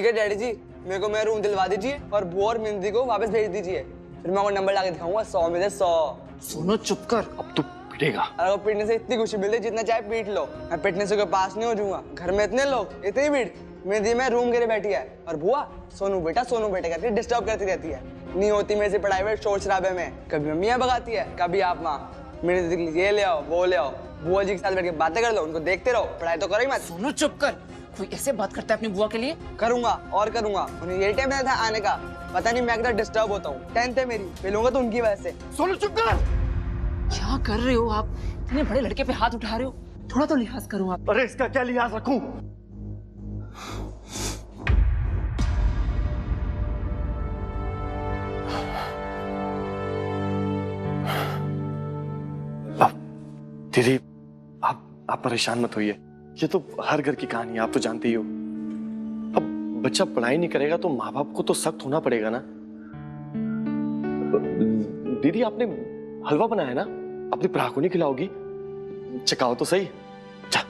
ठीक है डैडी जी, मेरे को मेरा रूम दिलवा दीजिए और बुआ और मिंदी को वापस भेज दीजिए। फिर मैं वो नंबर लाके दिखाऊंगा 100 में से 100। सोनू चुप कर, अब तू पिटेगा। अगर पीटने से इतनी खुशी मिलती जितना चाहे पीट लो, मैं पिटने से कोई पास नहीं हो जाऊंगा। घर में इतने लोग, इतनी भीड़, मिंदी में रूम गिरे बैठी है और बुआ सोनू बेटा करके डिस्टर्ब करती रहती है। नहीं होती मेरे से पढ़ाई में शोर शराबे में, कभी मम्मियाँ भगाती है, कभी आप माँ। मेरे दिल ये ले आओ वो ले आओ, बुआ जी के साथ बैठ के बातें कर लो, उनको देखते रहो, पढ़ाई तो करो ही मत। सोनू चुप कर, कोई ऐसे बात करता है अपनी बुआ के लिए? करूंगा और करूंगा, उन्हें यही टाइम था आने का। पता नहीं मैं कितना डिस्टर्ब होता हूँ, 10th है मेरी, फेल होगा तो उनकी वजह से। सोनू चुप कर। क्या कर रहे हो आप? इतने बड़े लड़के पे हाथ उठा रहे हो, थोड़ा तो लिहाज करो आप। अरे इसका क्या लिहाज रखूं? दीदी आप परेशान मत होइए, ये तो हर घर की कहानी है, आप तो जानते ही हो। अब बच्चा पढ़ाई नहीं करेगा तो माँ बाप को तो सख्त होना पड़ेगा ना। दीदी आपने हलवा बनाया है ना, अपनी भरा को नहीं खिलाओगी? चकाओ तो सही। जा।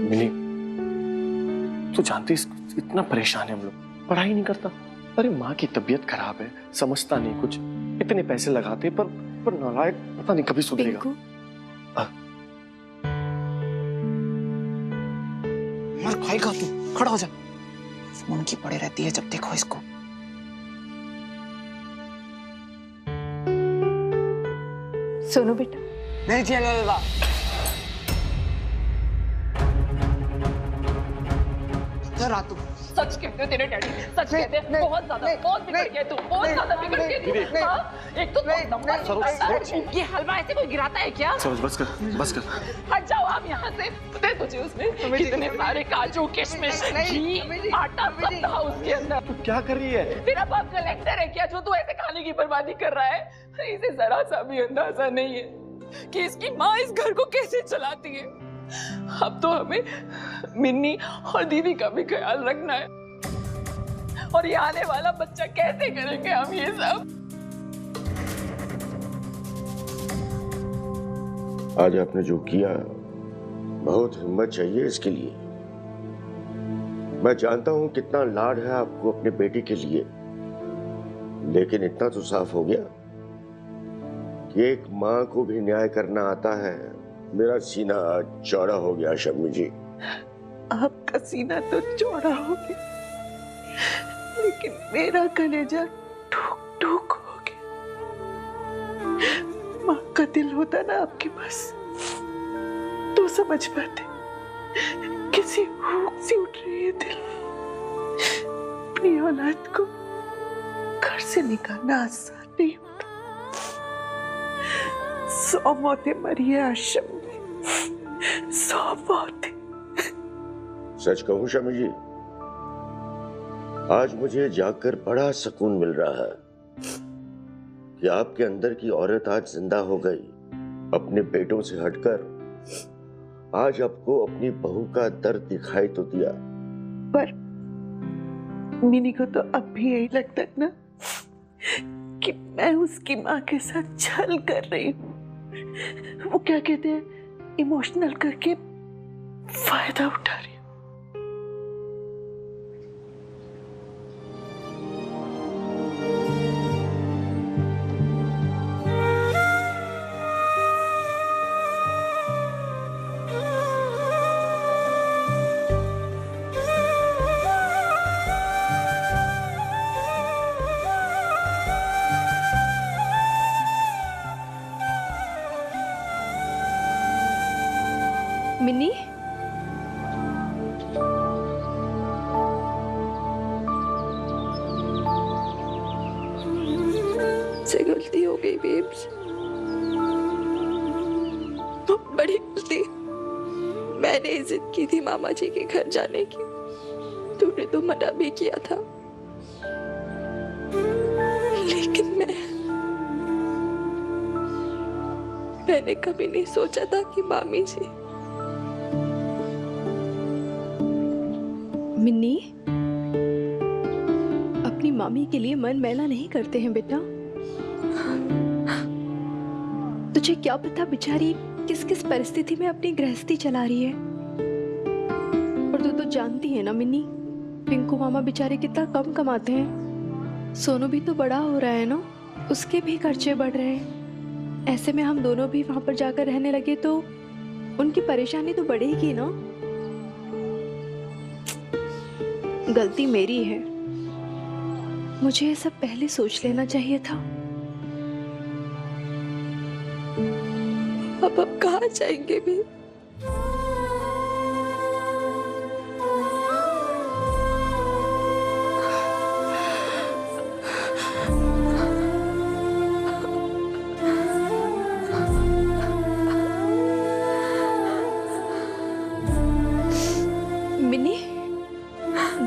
मिली, तू जानती इतना परेशान है हम लोग, पढ़ाई नहीं करता। अरे माँ की तबीयत खराब है, समझता नहीं कुछ, इतने पैसे लगाते पर नालायक, पता नहीं कभी सुधरेगा। मर खाएगा तू, खड़ा हो जा। फोन की पड़े रहती है जब देखो इसको। सोनू बेटा, नहीं चाहिए बाबा। रातू सच कहते हो तेरे डैडी, सच कहते हैं। बहुत ज्यादा, बहुत बिगड़ गया तू, बहुत ज्यादा बिगड़ गया तू। हाँ? एक तो नंबर, ये हलवा ऐसे कोई गिराता है क्या? सरोज बस कर। हट जाओ आप यहाँ से। पता है तुझे उसमें कितने सारे काजू, किशमिश, घी, आटा सब था उसके अंदर। तू क्या कर रही है? तेरा बाप कलेक्टर है क्या जो तू ऐसे खाने की बर्बादी कर रहा है? इसे जरा सा भी अंदाजा नहीं है कि इसकी माँ इस घर को कैसे चलाती है। अब तो हमें मिन्नी और दीदी का भी ख्याल रखना है, और ये आने वाला बच्चा कैसे करेंगे हम ये सब? आज आपने जो किया, बहुत हिम्मत चाहिए इसके लिए। मैं जानता हूं कितना लाड है आपको अपने बेटी के लिए, लेकिन इतना तो साफ हो गया कि एक माँ को भी न्याय करना आता है। मेरा सीना चौड़ा हो गया शम्मी जी। आपका सीना तो चौड़ा हो गया, लेकिन मेरा कलेजा ठुक ठुक हो गया। माँ का दिल होता ना आपके पास तो समझ पाते, किसी भूख से उठ रही है दिल में। अपनी औलाद को घर से निकालना आसान नहीं होता। 100 मौतें मरी है आश्रम में, 100 मौतें। सच कहूं शम्मी जी, आज मुझे जागकर बड़ा सुकून मिल रहा है कि आपके अंदर की औरत आज जिंदा हो गई। अपने बेटों से हटकर आज आपको अपनी बहू का दर्द दिखाई तो दिया। पर मिनी को तो अब भी यही लगता है ना कि मैं उसकी माँ के साथ छल कर रही हूँ। वो क्या कहते हैं, इमोशनल करके फायदा उठा रही हूँ। मिन्नी, से गलती हो गई बेब्स, तो बड़ी गलती। मैंने जिद की थी मामा जी के घर जाने की, तूने तो मना भी किया था, लेकिन मैंने कभी नहीं सोचा था कि मामी जी। मिन्नी, अपनी मामी के लिए मन मैला नहीं करते हैं बेटा। तुझे क्या पता बेचारी किस किस परिस्थिति में अपनी गृहस्थी चला रही है। और तू तो जानती है ना मिन्नी, पिंकू मामा बेचारे कितना कम कमाते हैं। सोनू भी तो बड़ा हो रहा है ना, उसके भी खर्चे बढ़ रहे हैं। ऐसे में हम दोनों भी वहां पर जाकर रहने लगे तो उनकी परेशानी तो बढ़ेगी ना। गलती मेरी है, मुझे ये सब पहले सोच लेना चाहिए था। अब कहाँ जाएंगे भी? मिनी,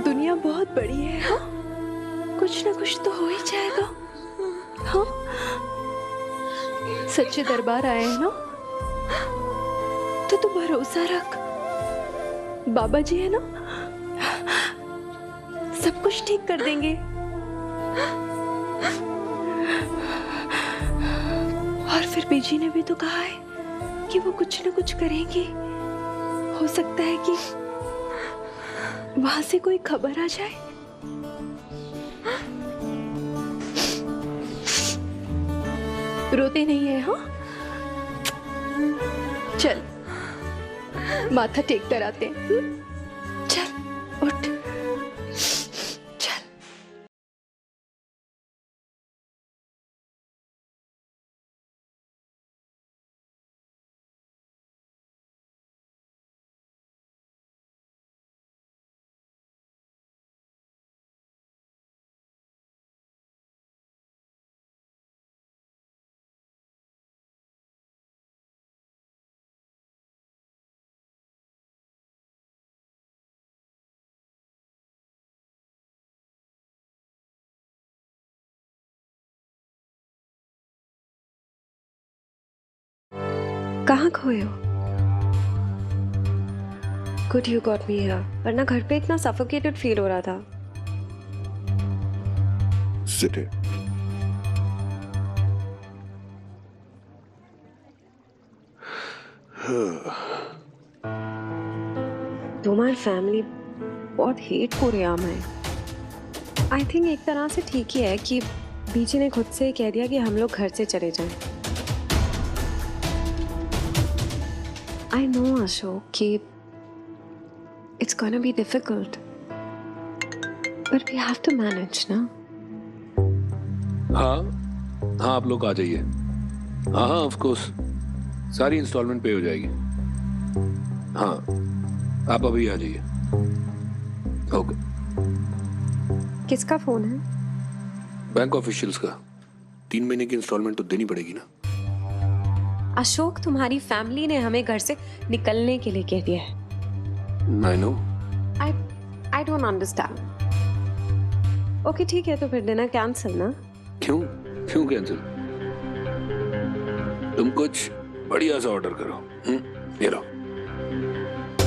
दुनिया बहुत बड़ी है। हाँ, कुछ ना कुछ तो हो ही जाएगा। हाँ, सच्चे दरबार आए हैं ना, तो तू भरोसा रख। बाबा जी है ना, सब कुछ ठीक कर देंगे। और फिर बीजी ने भी तो कहा है कि वो कुछ ना कुछ करेंगी। हो सकता है कि वहां से कोई खबर आ जाए। रोते नहीं है? हाँ, चल माथा टेक कर आते हैं। चल उठ, चल। कहाँ खोए हो? Good you got me here, वरना घर पे इतना सफोकेटेड फील हो रहा था। Sit here. तुम्हारी फैमिली बहुत हेट को रहा है। आई थिंक एक तरह से ठीक ही है कि बीजी ने खुद से ही कह दिया कि हम लोग घर से चले जाएं। आई नो अशोक कि it's gonna be difficult, but we have to manage ना। हाँ हाँ, आप लोग आ जाइए। हाँ हाँ, ऑफ कोर्स सारी इंस्टॉलमेंट पे हो जाएगी। हाँ, आप अभी आ जाइए। ओके। किसका फोन है? बैंक ऑफिशियल्स का। 3 महीने की इंस्टॉलमेंट तो देनी पड़ेगी ना। अशोक, तुम्हारी फैमिली ने हमें घर से निकलने के लिए कह दिया है। I know. I don't understand. Okay ठीक है, तो फिर डिनर कैंसिल ना। क्यों क्यों कैंसिल? तुम कुछ बढ़िया सा ऑर्डर करो। ये लो।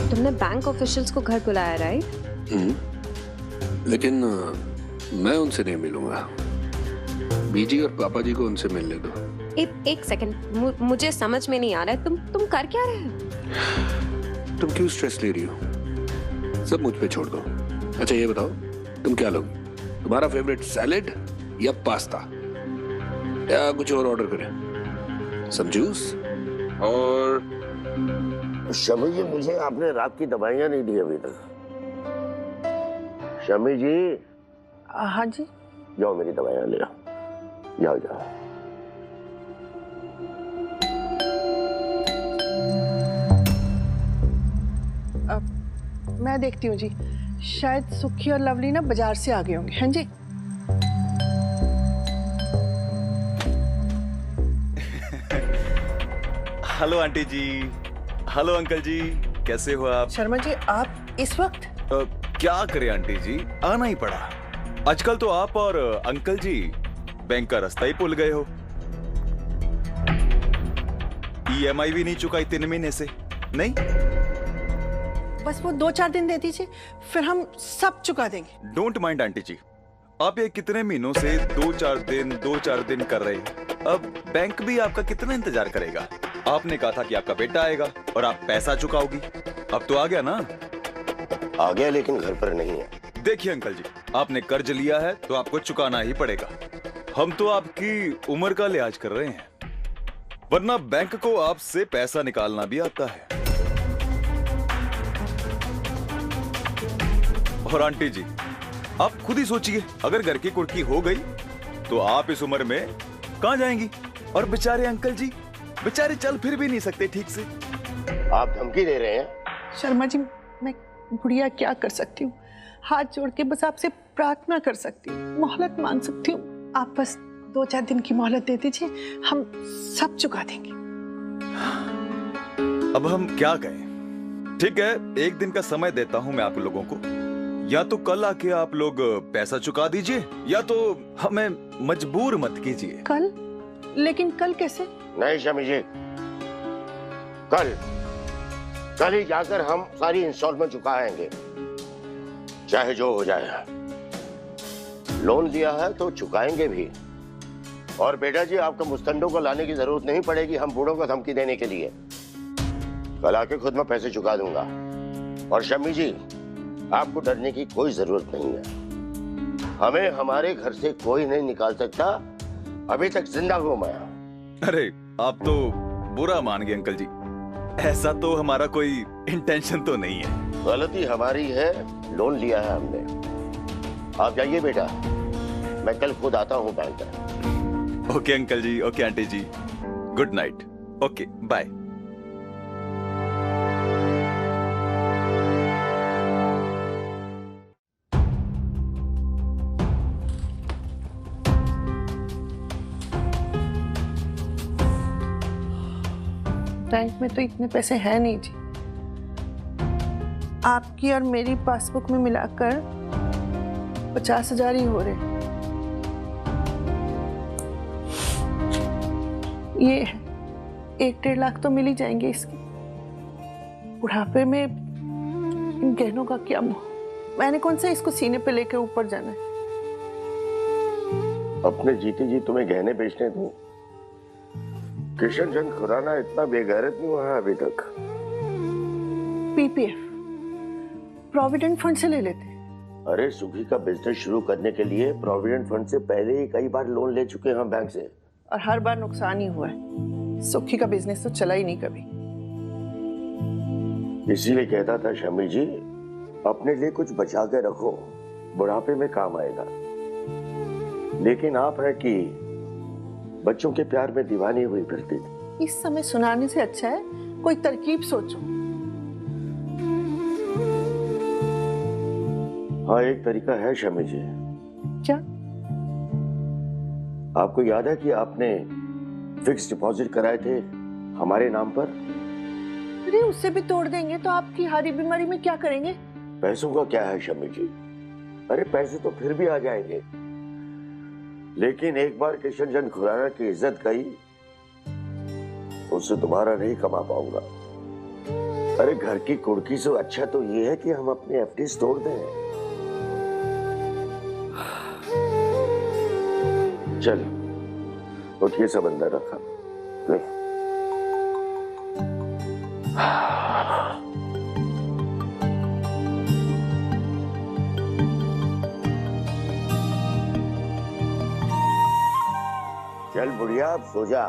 तुमने बैंक ऑफिशियल्स को घर बुलाया, राइट? लेकिन मैं उनसे नहीं मिलूंगा। बीजी और पापा जी को उनसे मिलने दो। एक सेकंड, मुझे समझ में नहीं आ रहा है, तुम कर क्या रहे हो? तुम क्यों स्ट्रेस ले रही हो? सब मुझ पे छोड़ दो। अच्छा ये बताओ, तुम क्या लोगी? तुम्हारा फेवरेट सैलेड या पास्ता, या कुछ और ऑर्डर करें? सब जूस और शमी जी, मुझे आपने रात की दवाइयां नहीं दी अभी तक। शमी जी। हाँ जी। जाओ मेरी दवाइयां ले आओ। जाओ जाओ। मैं देखती हूँ जी, शायद सुखी और लवली ना बाजार से आ गए होंगे। हाँ जी। हेलो आंटी जी, हेलो अंकल जी, कैसे हो आप? शर्मा जी, आप इस वक्त? क्या करें आंटी जी, आना ही पड़ा। आजकल तो आप और अंकल जी बैंक का रास्ता ही भूल गए हो। EMI भी नहीं चुकाई 3 महीने से। नहीं, बस वो 2-4 दिन दे दीजिए, फिर हम सब चुका देंगे। डोंट माइंड आंटी जी, आप ये कितने महीनों से 2-4 दिन कर रहे हैं। अब बैंक भी आपका कितना इंतजार करेगा? आपने कहा था कि आपका बेटा आएगा और आप पैसा चुकाओगी। अब तो आ गया ना? आ गया, लेकिन घर पर नहीं है। देखिए अंकल जी, आपने कर्ज लिया है तो आपको चुकाना ही पड़ेगा। हम तो आपकी उम्र का लिहाज कर रहे हैं, वरना बैंक को आपसे पैसा निकालना भी आता है। और आंटी जी, आप खुद ही सोचिए, अगर घर की कुर्की हो गई तो आप इस उम्र में कहां जाएंगी? और बेचारे अंकल जी, बेचारे चल फिर भी नहीं सकते ठीक से। आप धमकी दे रहे हैं? शर्मा जी, मैं बुढ़िया क्या कर सकती हूँ? हाथ जोड़ के बस आपसे प्रार्थना कर सकती हूँ, मोहलत मांग सकती हूँ। आप बस 2-4 दिन की मोहलत दे दीजिए, हम सब चुका देंगे। अब हम क्या कहें? ठीक है, 1 दिन का समय देता हूं मैं आप लोगों को। या तो कल आके आप लोग पैसा चुका दीजिए, या तो हमें मजबूर मत कीजिए। कल? लेकिन कल कैसे? नहीं शमी जी, कल ही जाकर हम सारी इंस्टॉलमेंट चुकाएंगे, चाहे जो हो जाए। लोन लिया है तो चुकाएंगे भी। और बेटा जी, आपको मुस्तंडों को लाने की जरूरत नहीं पड़ेगी हम बूढ़ों को धमकी देने के लिए। कल आके खुद मैं पैसे चुका दूंगा। और शमी जी, आपको डरने की कोई जरूरत नहीं है। हमें हमारे घर से कोई नहीं निकाल सकता। अभी तक जिंदा हूं मैं। अरे आप तो बुरा मान गए अंकल जी, ऐसा तो हमारा कोई इंटेंशन तो नहीं है। गलती हमारी है, लोन लिया है हमने। आप जाइए बेटा, मैं कल खुद आता हूँ बैंक में। Okay uncle ji, okay aunty ji, good night. Okay bye. Bank में तो इतने पैसे हैं नहीं जी। आपकी और मेरी पासबुक में मिलाकर 50,000 ही हो रहे। ये 1-1.5 लाख तो मिल ही जाएंगे इसके। बुढ़ापे में इन गहनों का क्या मोह। मैंने कौन सा इसको सीने पे लेकर ऊपर जाना है। अपने जीते जी तुम्हें गहने बेचने दूं? किशन चंद खुराना इतना बेगैरत नहीं हुआ है अभी तक। पीपीएफ, प्रोविडेंट फंड से ले लेते। अरे सुखी का बिजनेस शुरू करने के लिए प्रोविडेंट फंड से पहले ही कई बार लोन ले चुके हैं हम बैंक से, और हर बार नुकसान ही हुआ है। सुखी का बिजनेस तो चला ही नहीं कभी। इसीलिए कहता था शमी जी, अपने लिए कुछ बचा के रखो, बुढ़ापे में काम आएगा। लेकिन आप है कि बच्चों के प्यार में दीवानी हुई फिरती थी। इस समय सुनाने से अच्छा है कोई तरकीब सोचो। हाँ, एक तरीका है शमी जी। क्या? आपको याद है कि आपने फिक्स डिपॉजिट कराए थे हमारे नाम पर? अरे उससे भी तोड़ देंगे तो आपकी हारी बीमारी में क्या करेंगे? पैसों का क्या है शमी जी? अरे पैसे तो फिर भी आ जाएंगे, लेकिन एक बार किशन चंद खुराना की इज्जत गई, उससे दोबारा नहीं कमा पाऊंगा। अरे घर की कुर्की से अच्छा तो ये है कि हम अपनी एफडीज तोड़ दें। चल उठिए, सब अंदर रखा। चल बुढ़िया, अब सो जा।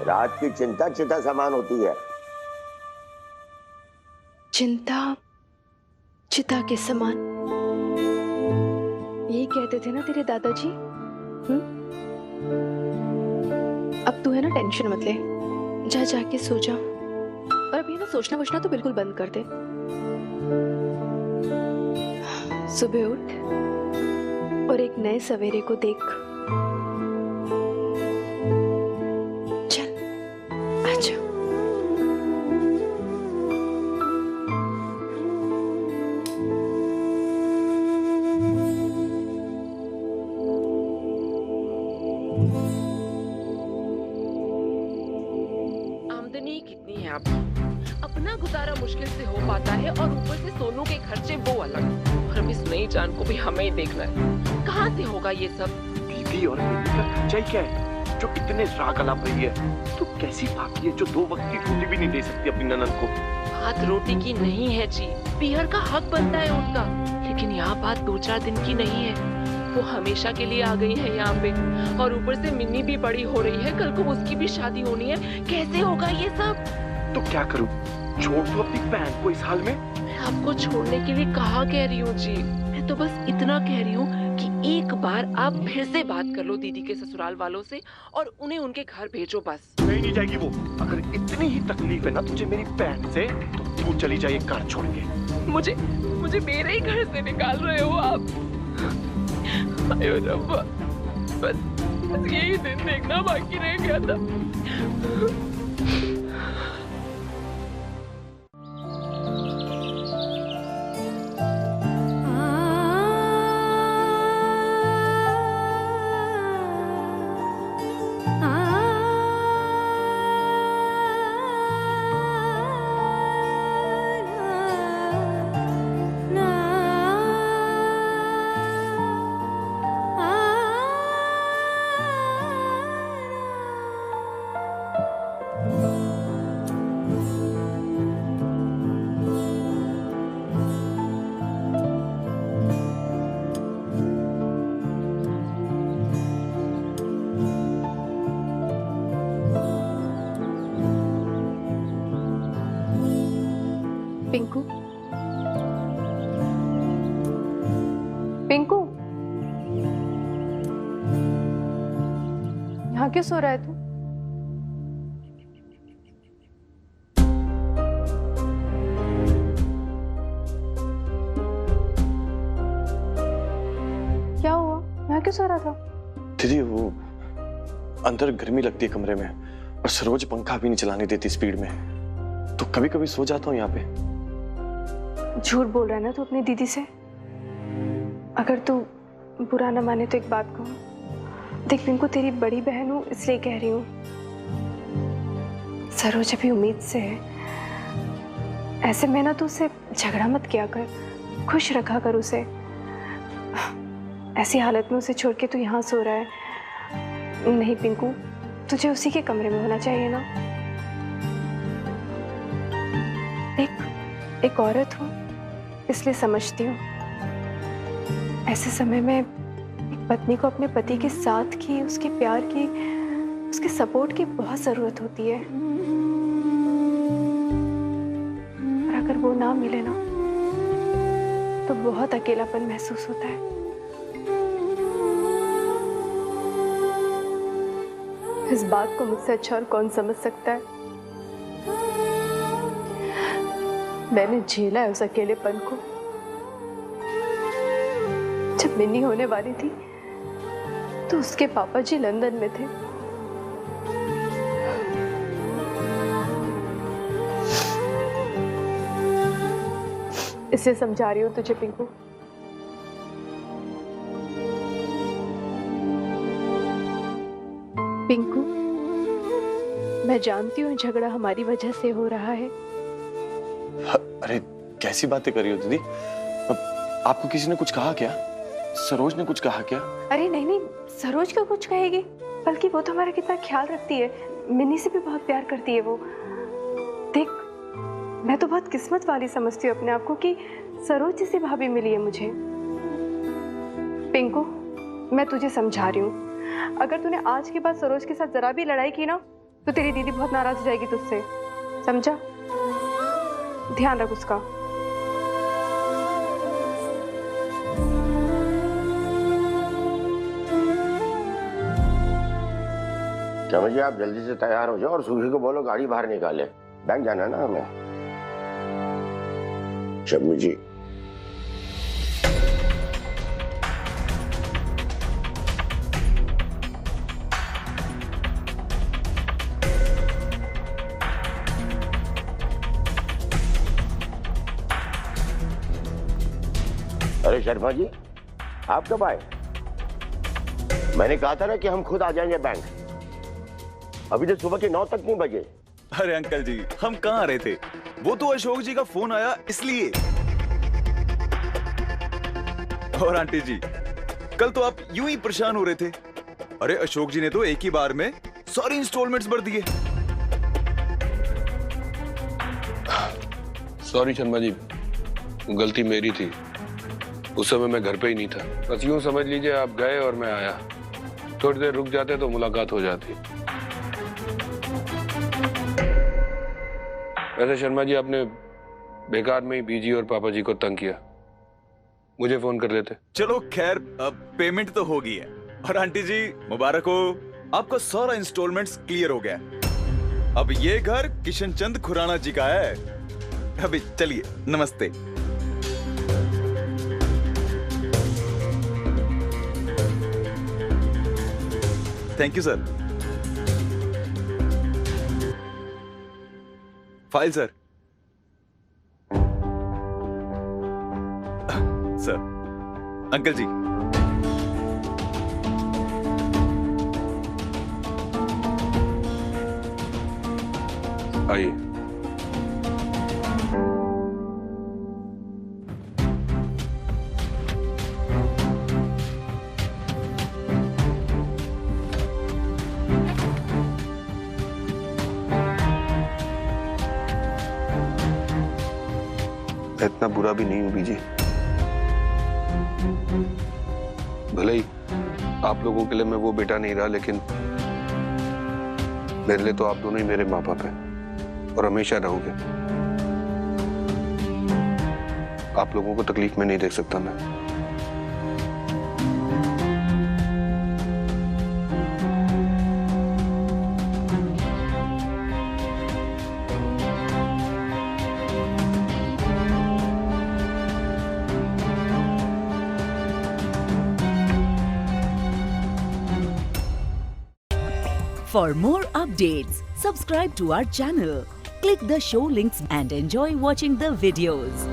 रात की चिंता चिता समान होती है। चिंता चिता के समान, यही कहते थे ना तेरे दादाजी। अब तू है ना, टेंशन मत ले, जा जाके सो जा। और अभी ना सोचना वोचना तो बिल्कुल बंद कर दे। सुबह उठ और एक नए सवेरे को देख। चल आजा। आमदनी कितनी है आपकी? अपना गुजारा मुश्किल से हो पाता है और ऊपर से सोनू के खर्चे वो अलग। और अब इस नई जान को भी हमें ही देखना है। कहाँ से होगा ये सब? दीदी और बेटी का खर्चा ही क्या है? जो इतने राग अलाप रही है, तो कैसी भाभी है जो 2 वक्त की रोटी भी नहीं दे सकती अपनी ननद को? बात रोटी की नहीं है जी, पीहर का हक बनता है उनका, लेकिन यहाँ बात 2-4 दिन की नहीं है। वो हमेशा के लिए आ गई है यहाँ पे, और ऊपर से मिन्नी भी बड़ी हो रही है, कल को उसकी भी शादी होनी है, कैसे होगा ये सब? तो क्या करूं? छोड़ दो अपनी बहन को इस हाल में? मैं आपको छोड़ने के लिए कहाँ कह रही हूँ जी, मैं तो बस इतना कह रही हूँ कि एक बार आप फिर से बात कर लो दीदी के ससुराल वालों से और उन्हें उनके घर भेजो बस। नहीं जाएगी वो। अगर इतनी ही तकलीफ है ना तुझे मेरी बहन से, तो तू चली जाइए घर छोड़ के। मुझे मेरे ही घर से निकाल रहे हो आप? आयो रब्बा, बस यही दिन देखना बाकी रह गया था। पिंकू, पिंकू, यहाँ क्यों सो रहा है तू? क्या हुआ? यहाँ क्यों सो रहा था? दीदी वो अंदर गर्मी लगती है कमरे में, और सरोज पंखा भी नहीं चलाने देती स्पीड में, तो कभी कभी सो जाता हूँ यहाँ पे। झूठ बोल रहा है ना तू अपनी दीदी से? अगर तू बुरा ना माने तो एक बात कहूँ। देख पिंकू, तेरी बड़ी बहन हूँ इसलिए कह रही हूँ। सरोज अभी उम्मीद से है, ऐसे में ना तू उसे झगड़ा मत किया कर, खुश रखा कर उसे। ऐसी हालत में उसे छोड़ के तू यहाँ सो रहा है। नहीं पिंकू, तुझे उसी के कमरे में होना चाहिए ना। एक औरत हूँ इसलिए समझती हूँ, ऐसे समय में एक पत्नी को अपने पति के साथ की, उसके प्यार की, उसके सपोर्ट की बहुत जरूरत होती है। और अगर वो ना मिले ना तो बहुत अकेलापन महसूस होता है। इस बात को मुझसे अच्छा और कौन समझ सकता है? मैंने झेला है उस अकेलेपन को। जब मिन्नी होने वाली थी तो उसके पापा जी लंदन में थे। इसलिए समझा रही हूँ तुझे पिंकू। पिंकू, मैं जानती हूँ झगड़ा हमारी वजह से हो रहा है। अरे कैसी बातें कर रही हो दीदी? आपको किसी ने कुछ कहा क्या? सरोज ने कुछ कहा क्या? अरे नहीं नहीं, सरोज क्यों कुछ कहेगी, बल्कि वो तो हमारा कितना ख्याल रखती है। मिन्नी से भी बहुत प्यार करती है वो। देख, मैं तो बहुत किस्मत वाली समझती हूँ अपने आप को कि सरोज जैसी भाभी मिली है मुझे। पिंकू, मैं तुझे समझा रही हूँ, अगर तूने आज के बाद सरोज के साथ जरा भी लड़ाई की ना तो तेरी दीदी बहुत नाराज हो जाएगी तुझसे, समझा? ध्यान रख उसका। चलो जी, आप जल्दी से तैयार हो जाओ और सूखी को बोलो गाड़ी बाहर निकाले, बैंक जाना है ना हमें। शम्मी जी, अरे शर्मा जी, आप कब आए? मैंने कहा था ना कि हम खुद आ जाएंगे बैंक। अभी तो सुबह के 9 तक नहीं बजे। अरे अंकल जी, हम कहाँ रहे थे, वो तो अशोक जी का फोन आया इसलिए। और आंटी जी, कल तो आप यूं ही परेशान हो रहे थे, अरे अशोक जी ने तो एक ही बार में सारी इंस्टॉलमेंट्स भर दिए। सॉरी शर्मा जी, गलती मेरी थी। उस समय मैं घर पे ही नहीं था। बस यूं समझ लीजिए आप गए और मैं आया। थोड़ी देर रुक जाते तो मुलाकात हो जाती। वैसे शर्मा जी, आपने बेकार में ही बीजी और पापा जी को तंग किया। मुझे फोन कर लेते। चलो खैर, अब पेमेंट तो हो गई है। और आंटी जी मुबारक हो, आपका सारा इंस्टॉलमेंट्स क्लियर हो गया। अब ये घर किशन चंद खुराना जी का है। अभी चलिए, नमस्ते। Thank you sir. File sir. Sir, uncle ji. आइए। इतना बुरा भी नहीं हूं बीजी। भले ही आप लोगों के लिए मैं वो बेटा नहीं रहा, लेकिन मेरे लिए तो आप दोनों ही मेरे माँ बाप हैं और हमेशा रहोगे। आप लोगों को तकलीफ में नहीं देख सकता मैं। For more updates, subscribe to our channel, click the show links and enjoy watching the videos.